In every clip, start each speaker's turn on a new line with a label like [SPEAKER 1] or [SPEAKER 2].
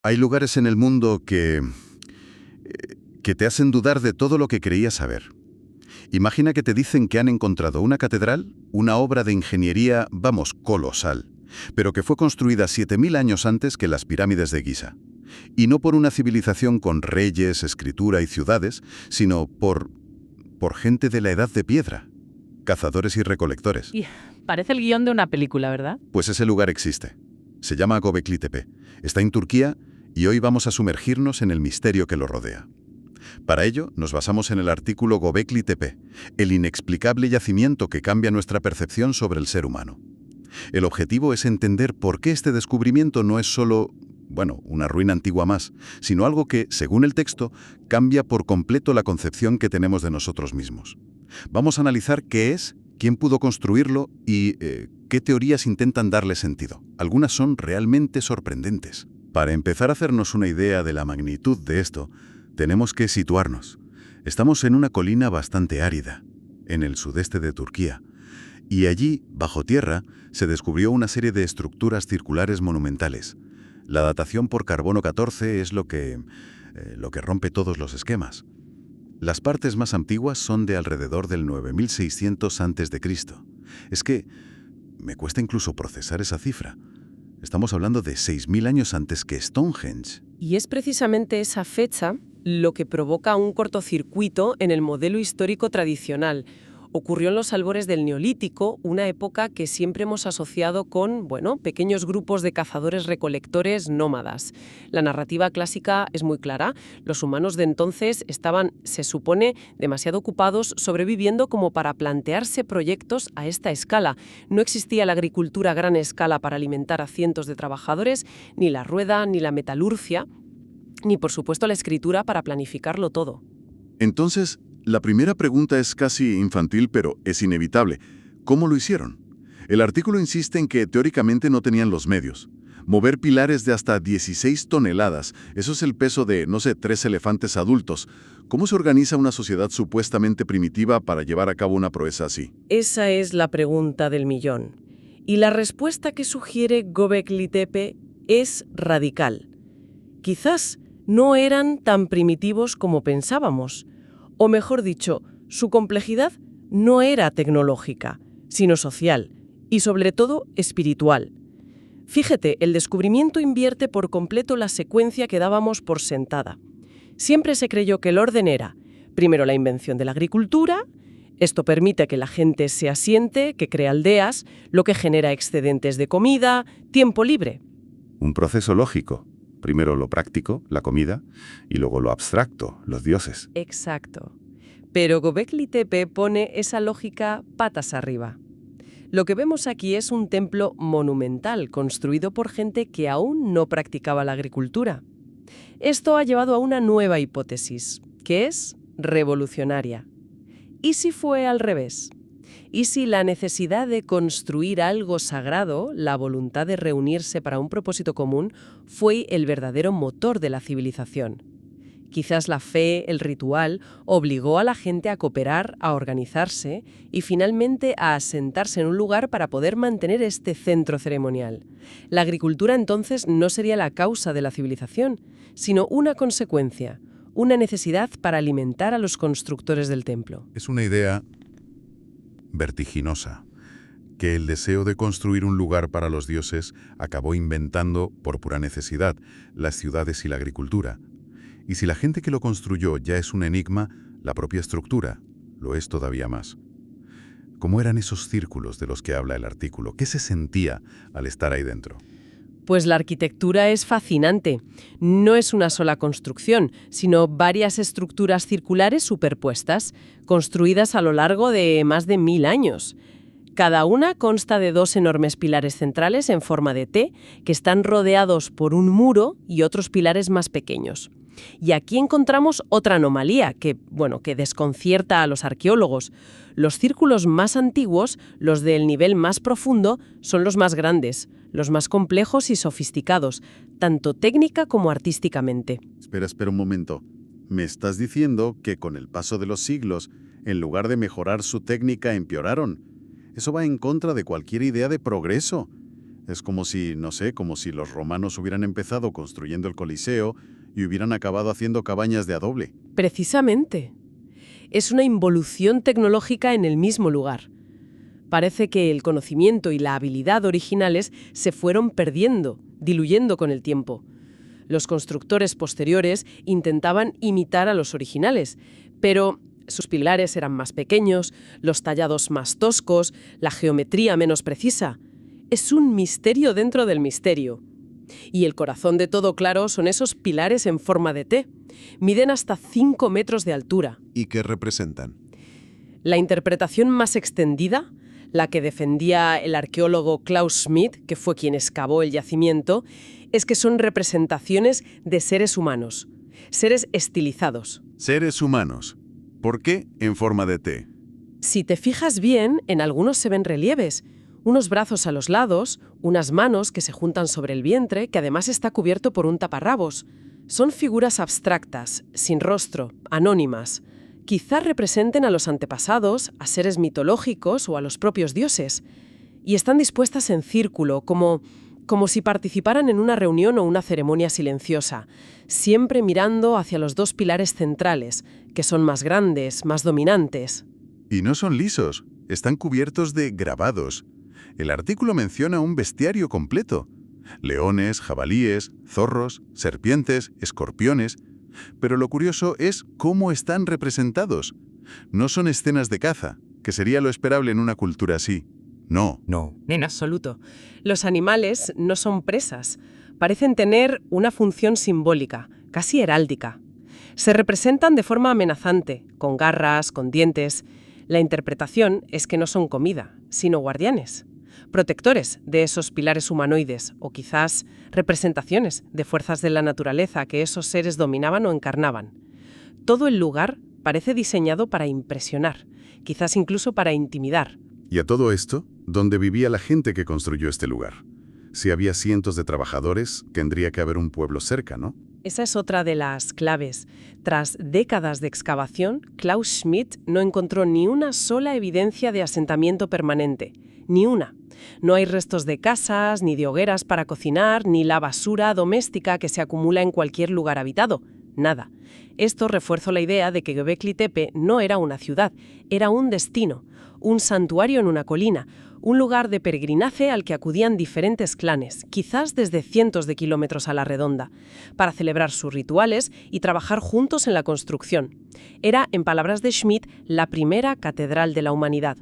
[SPEAKER 1] Hay lugares en el mundo que te hacen dudar de todo lo que creías saber. Imagina que te dicen que han encontrado una catedral, una obra de ingeniería, vamos, colosal, pero que fue construida 7000 años antes que las pirámides de Giza. Y no por una civilización con reyes, escritura y ciudades, sino por gente de la edad de piedra, cazadores y recolectores.
[SPEAKER 2] Y parece el guión de una película, ¿verdad?
[SPEAKER 1] Pues ese lugar existe. Se llama Göbekli Tepe. Está en Turquía y hoy vamos a sumergirnos en el misterio que lo rodea. Para ello, nos basamos en el artículo Göbekli Tepe, el inexplicable yacimiento que cambia nuestra percepción sobre el ser humano. El objetivo es entender por qué este descubrimiento no es solo, una ruina antigua más, sino algo que, según el texto, cambia por completo la concepción que tenemos de nosotros mismos. Vamos a analizar qué es, quién pudo construirlo y qué teorías intentan darle sentido. Algunas son realmente sorprendentes. Para empezar a hacernos una idea de la magnitud de esto, tenemos que situarnos. Estamos en una colina bastante árida, en el sudeste de Turquía, y allí, bajo tierra, se descubrió una serie de estructuras circulares monumentales. La datación por carbono 14 es lo que rompe todos los esquemas. Las partes más antiguas son de alrededor del 9600 a.C. Es que me cuesta incluso procesar esa cifra. Estamos hablando de 6000 años antes que Stonehenge.
[SPEAKER 3] Y es precisamente esa fecha lo que provoca un cortocircuito en el modelo histórico tradicional. Ocurrió en los albores del Neolítico, una época que siempre hemos asociado con, pequeños grupos de cazadores-recolectores nómadas. La narrativa clásica es muy clara. Los humanos de entonces estaban, se supone, demasiado ocupados sobreviviendo como para plantearse proyectos a esta escala. No existía la agricultura a gran escala para alimentar a cientos de trabajadores, ni la rueda, ni la metalurgia, ni por supuesto la escritura para planificarlo todo.
[SPEAKER 1] Entonces, la primera pregunta es casi infantil, pero es inevitable. ¿Cómo lo hicieron? El artículo insiste en que teóricamente no tenían los medios. Mover pilares de hasta 16 toneladas, eso es el peso de, 3 elefantes adultos. ¿Cómo se organiza una sociedad supuestamente primitiva para llevar a cabo una proeza así?
[SPEAKER 3] Esa es la pregunta del millón. Y la respuesta que sugiere Göbekli Tepe es radical. Quizás no eran tan primitivos como pensábamos. O mejor dicho, su complejidad no era tecnológica, sino social y sobre todo espiritual. Fíjate, el descubrimiento invierte por completo la secuencia que dábamos por sentada. Siempre se creyó que el orden era, primero la invención de la agricultura, esto permite que la gente se asiente, que crea aldeas, lo que genera excedentes de comida, tiempo libre.
[SPEAKER 1] Un proceso lógico. Primero lo práctico, la comida, y luego lo abstracto, los dioses.
[SPEAKER 3] Exacto. Pero Göbekli Tepe pone esa lógica patas arriba. Lo que vemos aquí es un templo monumental construido por gente que aún no practicaba la agricultura. Esto ha llevado a una nueva hipótesis, que es revolucionaria. ¿Y si fue al revés? ¿Y si la necesidad de construir algo sagrado, la voluntad de reunirse para un propósito común, fue el verdadero motor de la civilización? Quizás la fe, el ritual, obligó a la gente a cooperar, a organizarse y finalmente a asentarse en un lugar para poder mantener este centro ceremonial. La agricultura entonces no sería la causa de la civilización, sino una consecuencia, una necesidad para alimentar a los constructores del templo.
[SPEAKER 1] Es una idea vertiginosa, que el deseo de construir un lugar para los dioses acabó inventando, por pura necesidad, las ciudades y la agricultura. Y si la gente que lo construyó ya es un enigma, la propia estructura lo es todavía más. ¿Cómo eran esos círculos de los que habla el artículo? ¿Qué se sentía al estar ahí dentro?
[SPEAKER 3] Pues la arquitectura es fascinante. No es una sola construcción, sino varias estructuras circulares superpuestas, construidas a lo largo de más de 1000 años. Cada una consta de 2 enormes pilares centrales en forma de T, que están rodeados por un muro y otros pilares más pequeños. Y aquí encontramos otra anomalía que desconcierta a los arqueólogos. Los círculos más antiguos, los del nivel más profundo, son los más grandes, los más complejos y sofisticados, tanto técnica como artísticamente.
[SPEAKER 1] Espera un momento. ¿Me estás diciendo que con el paso de los siglos, en lugar de mejorar su técnica, empeoraron? Eso va en contra de cualquier idea de progreso. Es como si, no sé, como si los romanos hubieran empezado construyendo el Coliseo y hubieran acabado haciendo cabañas de adobe.
[SPEAKER 3] Precisamente. Es una involución tecnológica en el mismo lugar. Parece que el conocimiento y la habilidad originales se fueron perdiendo, diluyendo con el tiempo. Los constructores posteriores intentaban imitar a los originales, pero sus pilares eran más pequeños, los tallados más toscos, la geometría menos precisa. Es un misterio dentro del misterio. Y el corazón de todo, claro, son esos pilares en forma de T. Miden hasta 5 metros de altura.
[SPEAKER 4] ¿Y qué representan?
[SPEAKER 3] La interpretación más extendida, la que defendía el arqueólogo Klaus Schmidt, que fue quien excavó el yacimiento, es que son representaciones de seres humanos, seres estilizados.
[SPEAKER 1] Seres humanos. ¿Por qué en forma de T?
[SPEAKER 3] Si te fijas bien, en algunos se ven relieves, unos brazos a los lados, unas manos que se juntan sobre el vientre, que además está cubierto por un taparrabos. Son figuras abstractas, sin rostro, anónimas. Quizás representen a los antepasados, a seres mitológicos o a los propios dioses. Y están dispuestas en círculo, como si participaran en una reunión o una ceremonia silenciosa, siempre mirando hacia los dos pilares centrales, que son más grandes, más dominantes.
[SPEAKER 1] Y no son lisos, están cubiertos de grabados. El artículo menciona un bestiario completo. Leones, jabalíes, zorros, serpientes, escorpiones. Pero lo curioso es cómo están representados. No son escenas de caza, que sería lo esperable en una cultura así. No.
[SPEAKER 3] En absoluto. Los animales no son presas. Parecen tener una función simbólica, casi heráldica. Se representan de forma amenazante, con garras, con dientes. La interpretación es que no son comida, sino guardianes, protectores de esos pilares humanoides, o quizás representaciones de fuerzas de la naturaleza que esos seres dominaban o encarnaban. Todo el lugar parece diseñado para impresionar, quizás incluso para intimidar.
[SPEAKER 1] Y a todo esto, ¿dónde vivía la gente que construyó este lugar? Si había cientos de trabajadores, tendría que haber un pueblo cerca, ¿no?
[SPEAKER 3] Esa es otra de las claves. Tras décadas de excavación, Klaus Schmidt no encontró ni una sola evidencia de asentamiento permanente. Ni una. No hay restos de casas, ni de hogueras para cocinar, ni la basura doméstica que se acumula en cualquier lugar habitado. Nada. Esto refuerza la idea de que Göbekli Tepe no era una ciudad, era un destino, un santuario en una colina, un lugar de peregrinaje al que acudían diferentes clanes, quizás desde cientos de kilómetros a la redonda, para celebrar sus rituales y trabajar juntos en la construcción. Era, en palabras de Schmidt, la primera catedral de la humanidad.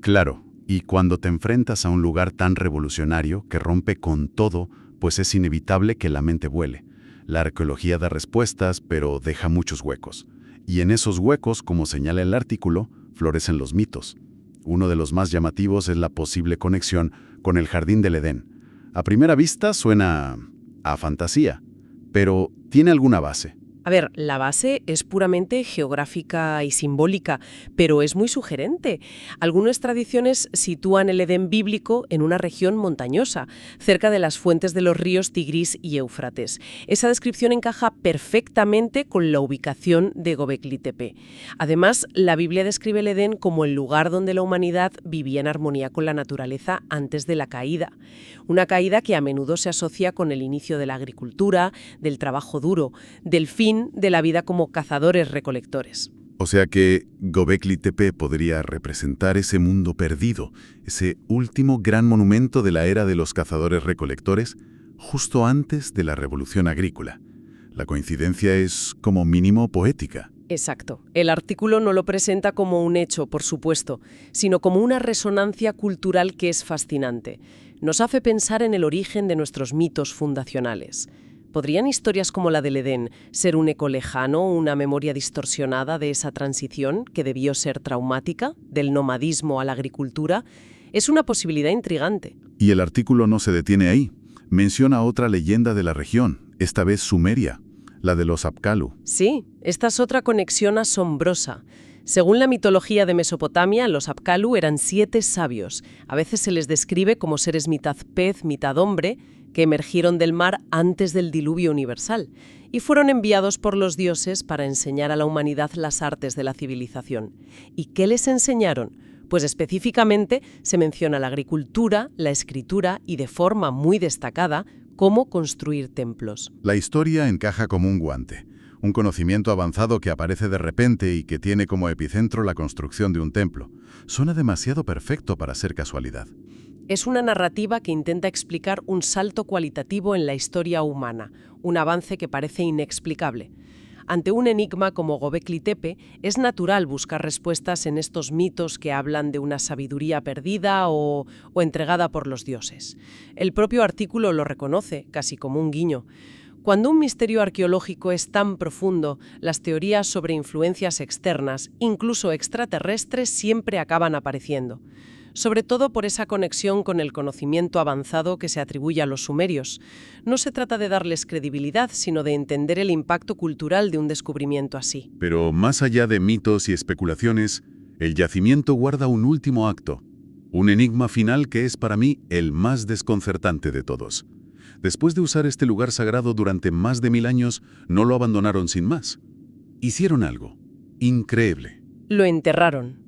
[SPEAKER 1] Claro, y cuando te enfrentas a un lugar tan revolucionario que rompe con todo, pues es inevitable que la mente vuele. La arqueología da respuestas, pero deja muchos huecos. Y en esos huecos, como señala el artículo, florecen los mitos. Uno de los más llamativos es la posible conexión con el Jardín del Edén. A primera vista suena a fantasía, pero ¿tiene alguna base?
[SPEAKER 3] A ver, la base es puramente geográfica y simbólica, pero es muy sugerente. Algunas tradiciones sitúan el Edén bíblico en una región montañosa, cerca de las fuentes de los ríos Tigris y Éufrates. Esa descripción encaja perfectamente con la ubicación de Göbekli Tepe. Además, la Biblia describe el Edén como el lugar donde la humanidad vivía en armonía con la naturaleza antes de la caída. Una caída que a menudo se asocia con el inicio de la agricultura, del trabajo duro, del fin de la vida como cazadores-recolectores.
[SPEAKER 1] O sea que Göbekli Tepe podría representar ese mundo perdido, ese último gran monumento de la era de los cazadores-recolectores, justo antes de la revolución agrícola. La coincidencia es, como mínimo, poética.
[SPEAKER 3] Exacto. El artículo no lo presenta como un hecho, por supuesto, sino como una resonancia cultural que es fascinante. Nos hace pensar en el origen de nuestros mitos fundacionales. ¿Podrían historias como la del Edén ser un eco lejano, una memoria distorsionada de esa transición que debió ser traumática, del nomadismo a la agricultura? Es una posibilidad intrigante.
[SPEAKER 1] Y el artículo no se detiene ahí. Menciona otra leyenda de la región, esta vez sumeria, la de los Apkallu.
[SPEAKER 3] Sí, esta es otra conexión asombrosa. Según la mitología de Mesopotamia, los Apkallu eran 7 sabios. A veces se les describe como seres mitad pez, mitad hombre, que emergieron del mar antes del diluvio universal y fueron enviados por los dioses para enseñar a la humanidad las artes de la civilización. ¿Y qué les enseñaron? Pues específicamente se menciona la agricultura, la escritura y, de forma muy destacada, cómo construir templos.
[SPEAKER 1] La historia encaja como un guante. Un conocimiento avanzado que aparece de repente y que tiene como epicentro la construcción de un templo. Suena demasiado perfecto para ser casualidad.
[SPEAKER 3] Es una narrativa que intenta explicar un salto cualitativo en la historia humana, un avance que parece inexplicable. Ante un enigma como Göbekli Tepe, es natural buscar respuestas en estos mitos que hablan de una sabiduría perdida o entregada por los dioses. El propio artículo lo reconoce, casi como un guiño. Cuando un misterio arqueológico es tan profundo, las teorías sobre influencias externas, incluso extraterrestres, siempre acaban apareciendo. Sobre todo por esa conexión con el conocimiento avanzado que se atribuye a los sumerios. No se trata de darles credibilidad, sino de entender el impacto cultural de un descubrimiento así.
[SPEAKER 1] Pero más allá de mitos y especulaciones, el yacimiento guarda un último acto. Un enigma final que es para mí el más desconcertante de todos. Después de usar este lugar sagrado durante más de 1000 años, no lo abandonaron sin más. Hicieron algo increíble.
[SPEAKER 3] Lo enterraron.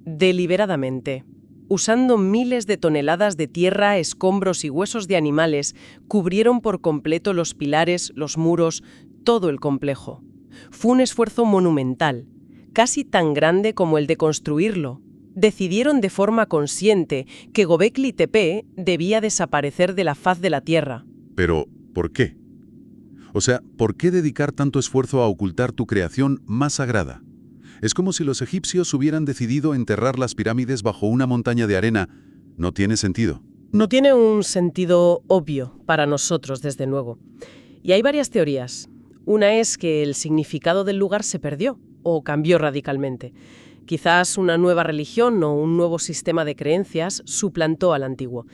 [SPEAKER 3] Deliberadamente. Usando miles de toneladas de tierra, escombros y huesos de animales, cubrieron por completo los pilares, los muros, todo el complejo. Fue un esfuerzo monumental, casi tan grande como el de construirlo. Decidieron de forma consciente que Göbekli Tepe debía desaparecer de la faz de la tierra.
[SPEAKER 1] Pero, ¿por qué? O sea, ¿por qué dedicar tanto esfuerzo a ocultar tu creación más sagrada? Es como si los egipcios hubieran decidido enterrar las pirámides bajo una montaña de arena. No tiene sentido.
[SPEAKER 3] No tiene un sentido obvio para nosotros, desde luego. Y hay varias teorías. Una es que el significado del lugar se perdió o cambió radicalmente. Quizás una nueva religión o un nuevo sistema de creencias suplantó al antiguo.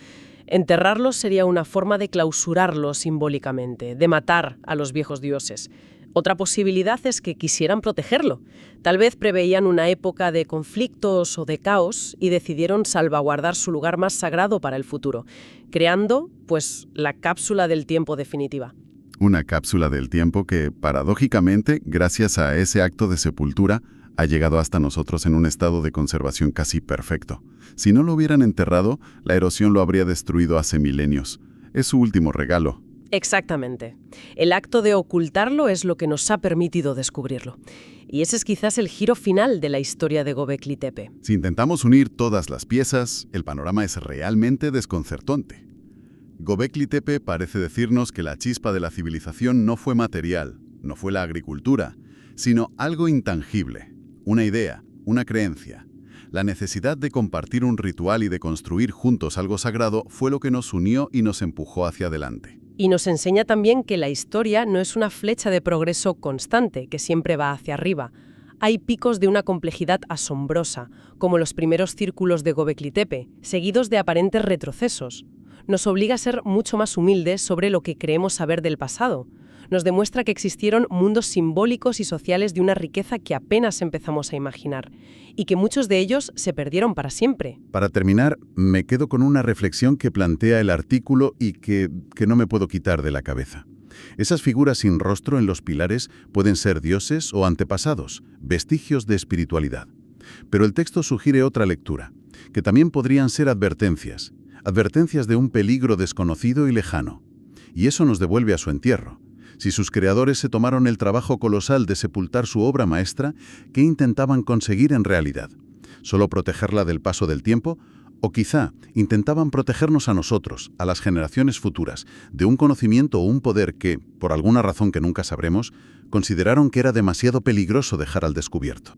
[SPEAKER 3] Enterrarlos sería una forma de clausurarlos simbólicamente, de matar a los viejos dioses. Otra posibilidad es que quisieran protegerlo. Tal vez preveían una época de conflictos o de caos y decidieron salvaguardar su lugar más sagrado para el futuro, creando, pues, la cápsula del tiempo definitiva.
[SPEAKER 1] Una cápsula del tiempo que, paradójicamente, gracias a ese acto de sepultura, ha llegado hasta nosotros en un estado de conservación casi perfecto. Si no lo hubieran enterrado, la erosión lo habría destruido hace milenios. Es su último regalo.
[SPEAKER 3] Exactamente. El acto de ocultarlo es lo que nos ha permitido descubrirlo. Y ese es quizás el giro final de la historia de Göbekli Tepe.
[SPEAKER 1] Si intentamos unir todas las piezas, el panorama es realmente desconcertante. Göbekli Tepe parece decirnos que la chispa de la civilización no fue material, no fue la agricultura, sino algo intangible, una idea, una creencia. La necesidad de compartir un ritual y de construir juntos algo sagrado fue lo que nos unió y nos empujó hacia adelante.
[SPEAKER 3] Y nos enseña también que la historia no es una flecha de progreso constante, que siempre va hacia arriba. Hay picos de una complejidad asombrosa, como los primeros círculos de Göbekli Tepe, seguidos de aparentes retrocesos. Nos obliga a ser mucho más humildes sobre lo que creemos saber del pasado. Nos demuestra que existieron mundos simbólicos y sociales de una riqueza que apenas empezamos a imaginar, y que muchos de ellos se perdieron para siempre.
[SPEAKER 1] Para terminar, me quedo con una reflexión que plantea el artículo y que no me puedo quitar de la cabeza. Esas figuras sin rostro en los pilares pueden ser dioses o antepasados, vestigios de espiritualidad. Pero el texto sugiere otra lectura, que también podrían ser advertencias de un peligro desconocido y lejano. Y eso nos devuelve a su entierro. Si sus creadores se tomaron el trabajo colosal de sepultar su obra maestra, ¿qué intentaban conseguir en realidad? ¿Solo protegerla del paso del tiempo? O quizá intentaban protegernos a nosotros, a las generaciones futuras, de un conocimiento o un poder que, por alguna razón que nunca sabremos, consideraron que era demasiado peligroso dejar al descubierto.